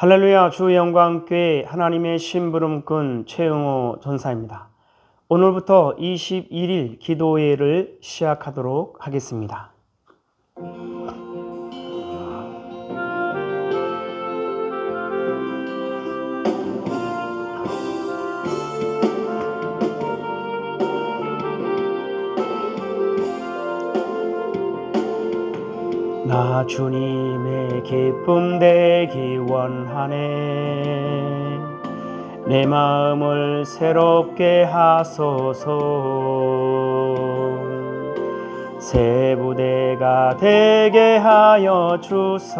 할렐루야. 주 영광교회 하나님의 심부름꾼 최영호 전사입니다. 오늘부터 21일 기도회를 시작하도록 하겠습니다. 나 주님의 기쁨 되기 원하네. 내 마음을 새롭게 하소서. 새 부대가 되게 하여 주사.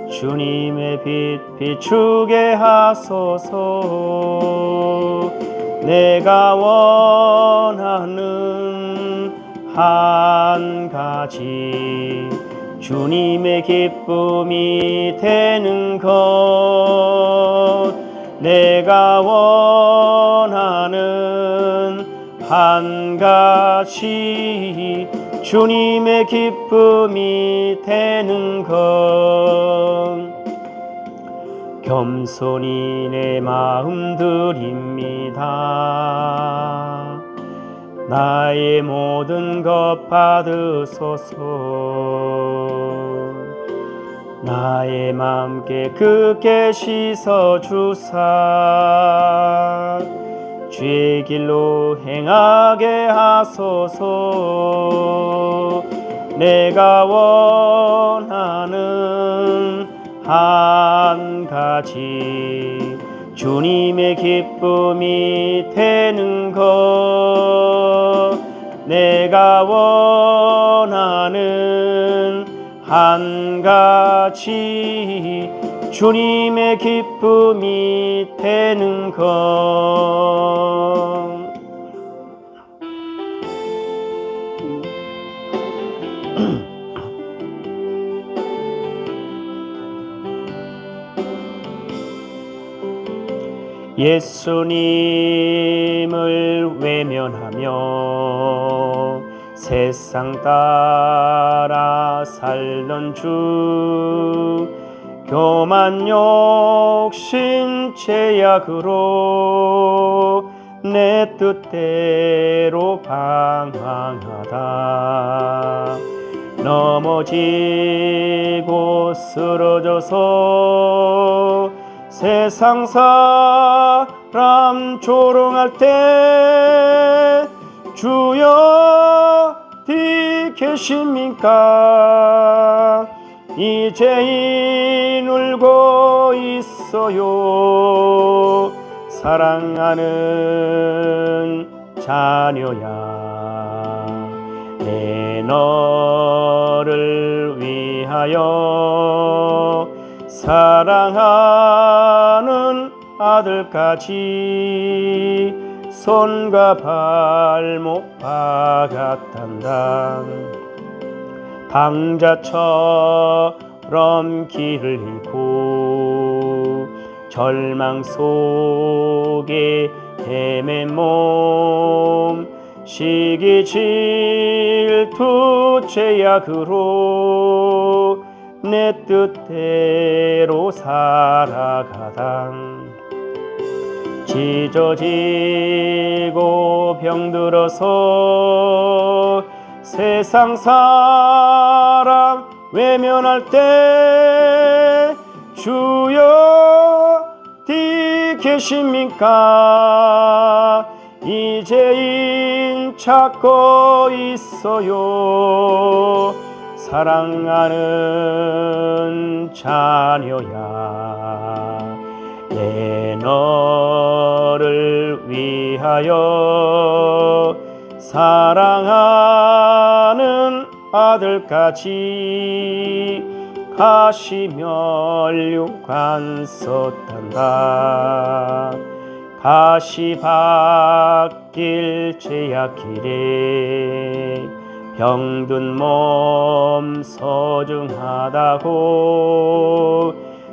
주님의 빛 비추게 하소서. 내가 원하는 한 가지 주님의 기쁨이 되는 것. 내가 원하는 한 가지 주님의 기쁨이 되는 것. 겸손히 내 마음 드립니다. 나의 모든 것 받으소서. 나의 맘 깨끗게 씻어주사. 주의 길로 행하게 하소서. 내가 원하는 한 가지 주님의 기쁨이 되는 것. 내가 원하는 한 가지 주님의 기쁨이 되는 것. 예수님을 외면하며 세상 따라 살던 주, 교만 욕심 제약으로 내 뜻대로 방황하다 넘어지고 쓰러져서 세상 사람 조롱할 때 주여 어디 계십니까? 이제 울고 있어요. 사랑하는 자녀야, 내 너를 위하여 사랑하는 아들까지 손과 발목 박았단다. 방자처럼 길을 잃고 절망 속에 헤맨 몸, 시기 질투 제약으로 내 뜻대로 살아가다 찢어지고 병들어서 세상 사람 외면할 때 주여 어디 계십니까? 이제인 찾고 있어요. 사랑하는 자녀야, 내 너를 위하여 사랑하는 아들까지 가시면류관 썼단다. 가시밭길 제약길에 병든 몸 소중하다고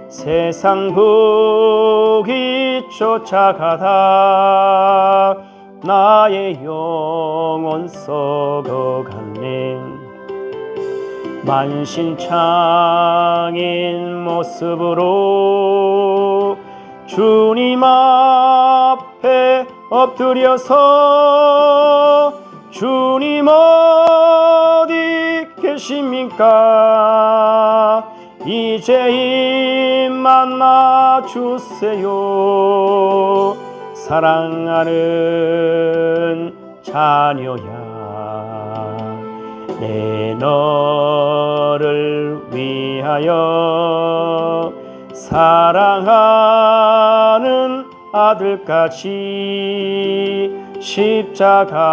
세상 부귀 쫓아가다 나의 영혼 썩어갔네. 만신창인 모습으로 주님 앞에 엎드려서 주님 어디 계십니까? 이제 입 만나 주세요. 사랑하는 자녀야, 내 너를 위하여 사랑하는 아들까지 십자가에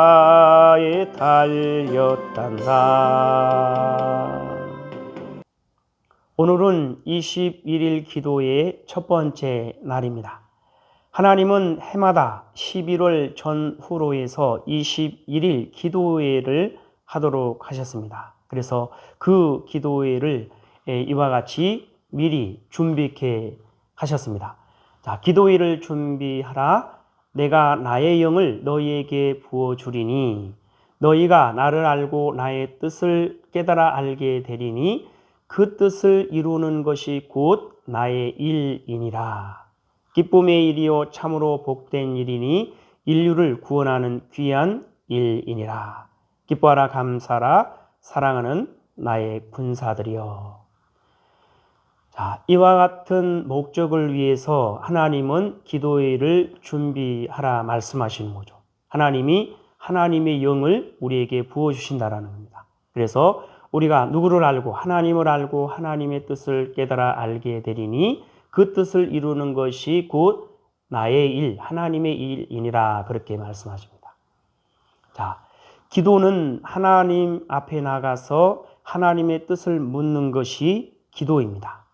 달렸단다. 오늘은 21일 기도의 첫 번째 날입니다. 하나님은 해마다 11월 전후로에서 21일 기도회를 하도록 하셨습니다. 그래서 그 기도회를 이와 같이 미리 준비케 하셨습니다. 자, 기도회를 준비하라. 내가 나의 영을 너희에게 부어주리니 너희가 나를 알고 나의 뜻을 깨달아 알게 되리니 그 뜻을 이루는 것이 곧 나의 일이니라. 기쁨의 일이요 참으로 복된 일이니 인류를 구원하는 귀한 일이니라. 기뻐하라 감사하라 사랑하는 나의 군사들이여. 자, 이와 같은 목적을 위해서 하나님은 기도회를 준비하라 말씀하시는 거죠. 하나님이 하나님의 영을 우리에게 부어주신다라는 겁니다. 그래서 우리가 누구를 알고 하나님을 알고 하나님의 뜻을 깨달아 알게 되리니 그 뜻을 이루는 것이 곧 나의 일, 하나님의 일이니라 그렇게 말씀하십니다. 자, 기도는 하나님 앞에 나가서 하나님의 뜻을 묻는 것이 기도입니다.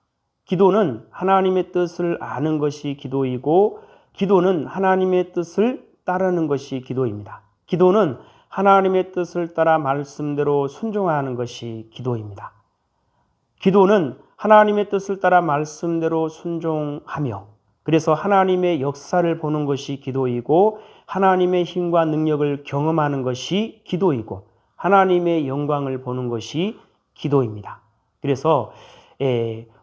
기도는 하나님의 뜻을 아는 것이 기도이고 기도는 하나님의 뜻을 따르는 것이 기도입니다. 기도는 하나님의 뜻을 따라 말씀대로 순종하는 것이 기도입니다. 기도는 하나님의 뜻을 따라 말씀대로 순종하며 그래서 하나님의 역사를 보는 것이 기도이고 하나님의 힘과 능력을 경험하는 것이 기도이고 하나님의 영광을 보는 것이 기도입니다. 그래서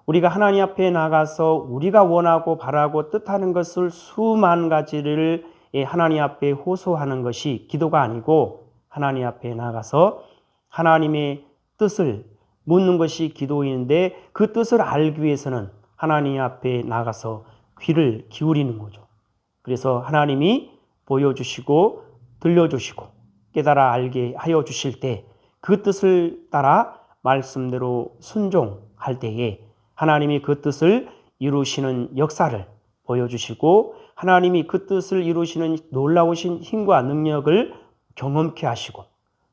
우리가 하나님 앞에 나가서 우리가 원하고 바라고 뜻하는 것을 수만 가지를 하나님 앞에 호소하는 것이 기도가 아니고 하나님 앞에 나가서 하나님의 뜻을 묻는 것이 기도인데 그 뜻을 알기 위해서는 하나님 앞에 나가서 귀를 기울이는 거죠. 그래서 하나님이 보여주시고 들려주시고 깨달아 알게 하여 주실 때 그 뜻을 따라 말씀대로 순종할 때에 하나님이 그 뜻을 이루시는 역사를 보여주시고 하나님이 그 뜻을 이루시는 놀라우신 힘과 능력을 경험케 하시고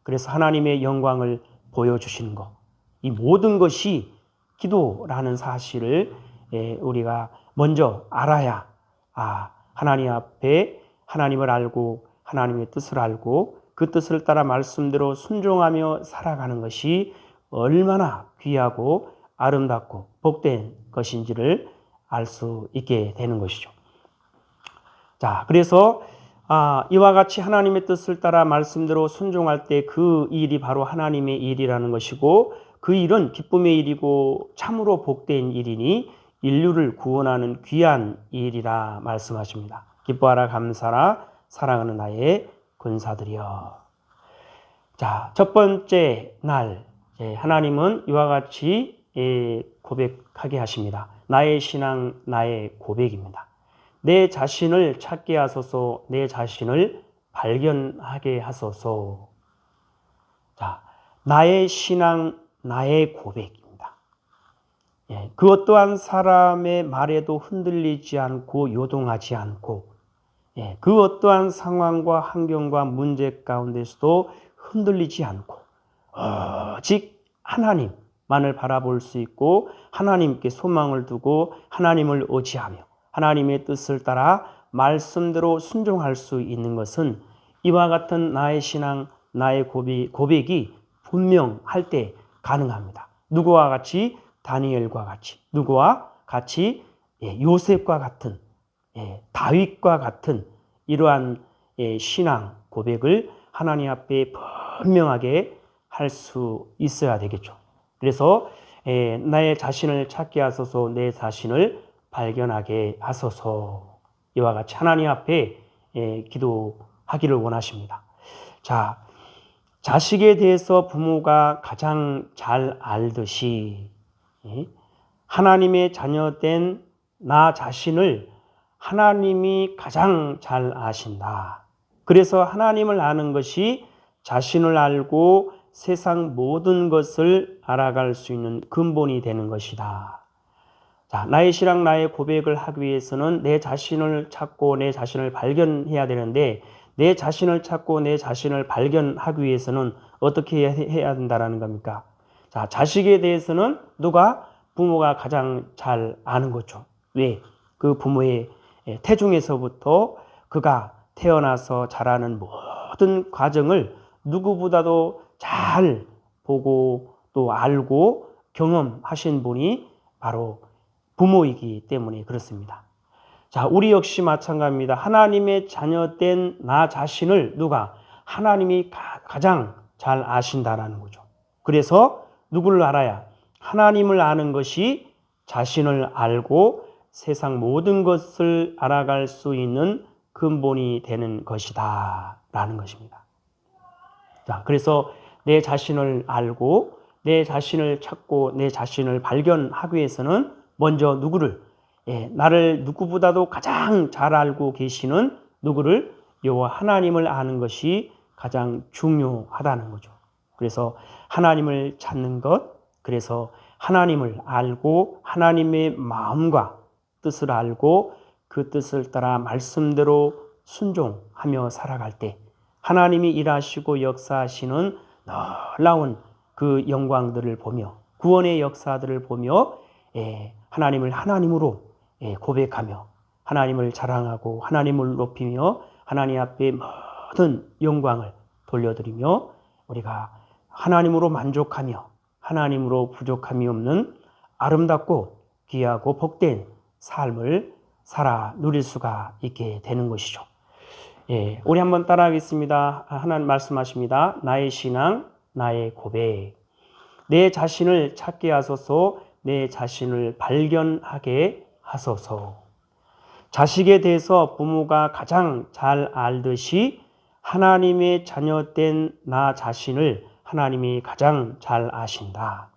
그래서 하나님의 영광을 보여주시는 것. 이 모든 것이 기도라는 사실을 우리가 먼저 알아야 하나님 앞에 하나님을 알고 하나님의 뜻을 알고 그 뜻을 따라 말씀대로 순종하며 살아가는 것이 얼마나 귀하고 아름답고 복된 것인지를 알 수 있게 되는 것이죠. 자, 그래서 이와 같이 하나님의 뜻을 따라 말씀대로 순종할 때 그 일이 바로 하나님의 일이라는 것이고 그 일은 기쁨의 일이고 참으로 복된 일이니 인류를 구원하는 귀한 일이라 말씀하십니다. 기뻐하라 감사하라 사랑하는 나의 군사들이여. 자, 첫 번째 날 하나님은 이와 같이 고백하게 하십니다. 나의 신앙, 나의 고백입니다. 내 자신을 찾게 하소서, 내 자신을 발견하게 하소서. 자, 나의 신앙, 나의 고백입니다. 그 어떠한 사람의 말에도 흔들리지 않고 요동하지 않고 그 어떠한 상황과 환경과 문제 가운데서도 흔들리지 않고 오직 하나님만을 바라볼 수 있고 하나님께 소망을 두고 하나님을 의지하며 하나님의 뜻을 따라 말씀대로 순종할 수 있는 것은 이와 같은 나의 신앙, 나의 고백이 분명할 때 가능합니다. 누구와 같이? 다니엘과 같이. 누구와 같이? 요셉과 같은, 다윗과 같은 이러한 신앙 고백을 하나님 앞에 분명하게 할 수 있어야 되겠죠. 그래서 나의 자신을 찾게 하소서, 내 자신을 발견하게 하소서. 이와 같이 하나님 앞에 기도하기를 원하십니다. 자, 자식에 대해서 부모가 가장 잘 알듯이 하나님의 자녀된 나 자신을 하나님이 가장 잘 아신다. 그래서 하나님을 아는 것이 자신을 알고 세상 모든 것을 알아갈 수 있는 근본이 되는 것이다. 자, 나의 신앙, 나의 고백을 하기 위해서는 내 자신을 찾고 내 자신을 발견해야 되는데, 내 자신을 찾고 내 자신을 발견하기 위해서는 어떻게 해야 된다는 겁니까? 자, 자식에 대해서는 누가? 부모가 가장 잘 아는 거죠. 왜? 그 부모의 태중에서부터 그가 태어나서 자라는 모든 과정을 누구보다도 잘 보고 또 알고 경험하신 분이 바로 부모이기 때문에 그렇습니다. 자, 우리 역시 마찬가지입니다. 하나님의 자녀된 나 자신을 누가? 하나님이 가장 잘 아신다라는 거죠. 그래서 누구를 알아야? 하나님을 아는 것이 자신을 알고 세상 모든 것을 알아갈 수 있는 근본이 되는 것이다 라는 것입니다. 자, 그래서 내 자신을 알고 내 자신을 찾고 내 자신을 발견하기 위해서는 먼저 누구를? 나를 누구보다도 가장 잘 알고 계시는 누구를? 여호와 하나님을 아는 것이 가장 중요하다는 거죠. 그래서 하나님을 찾는 것, 그래서 하나님을 알고 하나님의 마음과 뜻을 알고 그 뜻을 따라 말씀대로 순종하며 살아갈 때 하나님이 일하시고 역사하시는 놀라운 그 영광들을 보며 구원의 역사들을 보며 하나님을 하나님으로 고백하며 하나님을 자랑하고 하나님을 높이며 하나님 앞에 모든 영광을 돌려드리며 우리가 하나님으로 만족하며 하나님으로 부족함이 없는 아름답고 귀하고 복된 삶을 살아 누릴 수가 있게 되는 것이죠. 우리 한번 따라하겠습니다. 하나님 말씀하십니다. 나의 신앙, 나의 고백. 내 자신을 찾게 하소서, 내 자신을 발견하게 하소서. 자식에 대해서 부모가 가장 잘 알듯이 하나님의 자녀된 나 자신을 하나님이 가장 잘 아신다.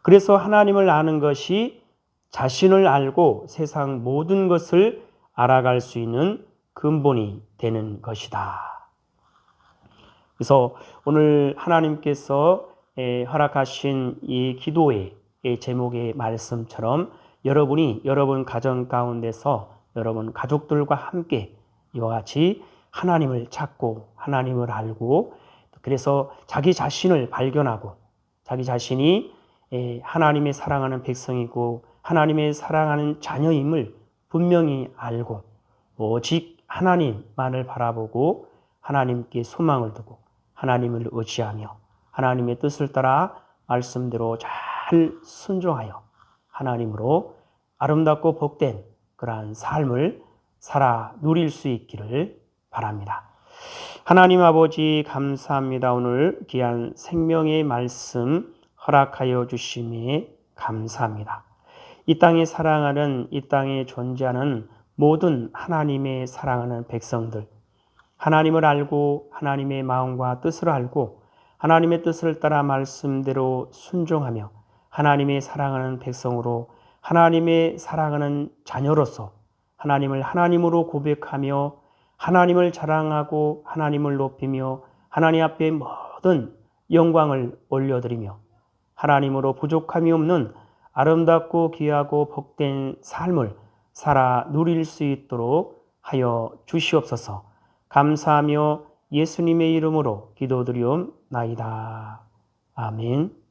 그래서 하나님을 아는 것이 자신을 알고 세상 모든 것을 알아갈 수 있는 근본이 되는 것이다. 그래서 오늘 하나님께서 허락하신 이 기도의 제목의 말씀처럼 여러분이 여러분 가정 가운데서 여러분 가족들과 함께 이와 같이 하나님을 찾고 하나님을 알고 그래서 자기 자신을 발견하고 자기 자신이 하나님의 사랑하는 백성이고 하나님의 사랑하는 자녀임을 분명히 알고 오직 하나님만을 바라보고 하나님께 소망을 두고 하나님을 의지하며 하나님의 뜻을 따라 말씀대로 잘 순종하여 하나님으로 아름답고 복된 그러한 삶을 살아 누릴 수 있기를 바랍니다. 하나님 아버지 감사합니다. 오늘 귀한 생명의 말씀 허락하여 주심에 감사합니다. 이 땅에 사랑하는 이 땅에 존재하는 모든 하나님의 사랑하는 백성들 하나님을 알고 하나님의 마음과 뜻을 알고 하나님의 뜻을 따라 말씀대로 순종하며 하나님의 사랑하는 백성으로 하나님의 사랑하는 자녀로서 하나님을 하나님으로 고백하며 하나님을 자랑하고 하나님을 높이며 하나님 앞에 모든 영광을 올려드리며 하나님으로 부족함이 없는 아름답고 귀하고 복된 삶을 살아 누릴 수 있도록 하여 주시옵소서. 감사하며 예수님의 이름으로 기도드리옵나이다. 아멘.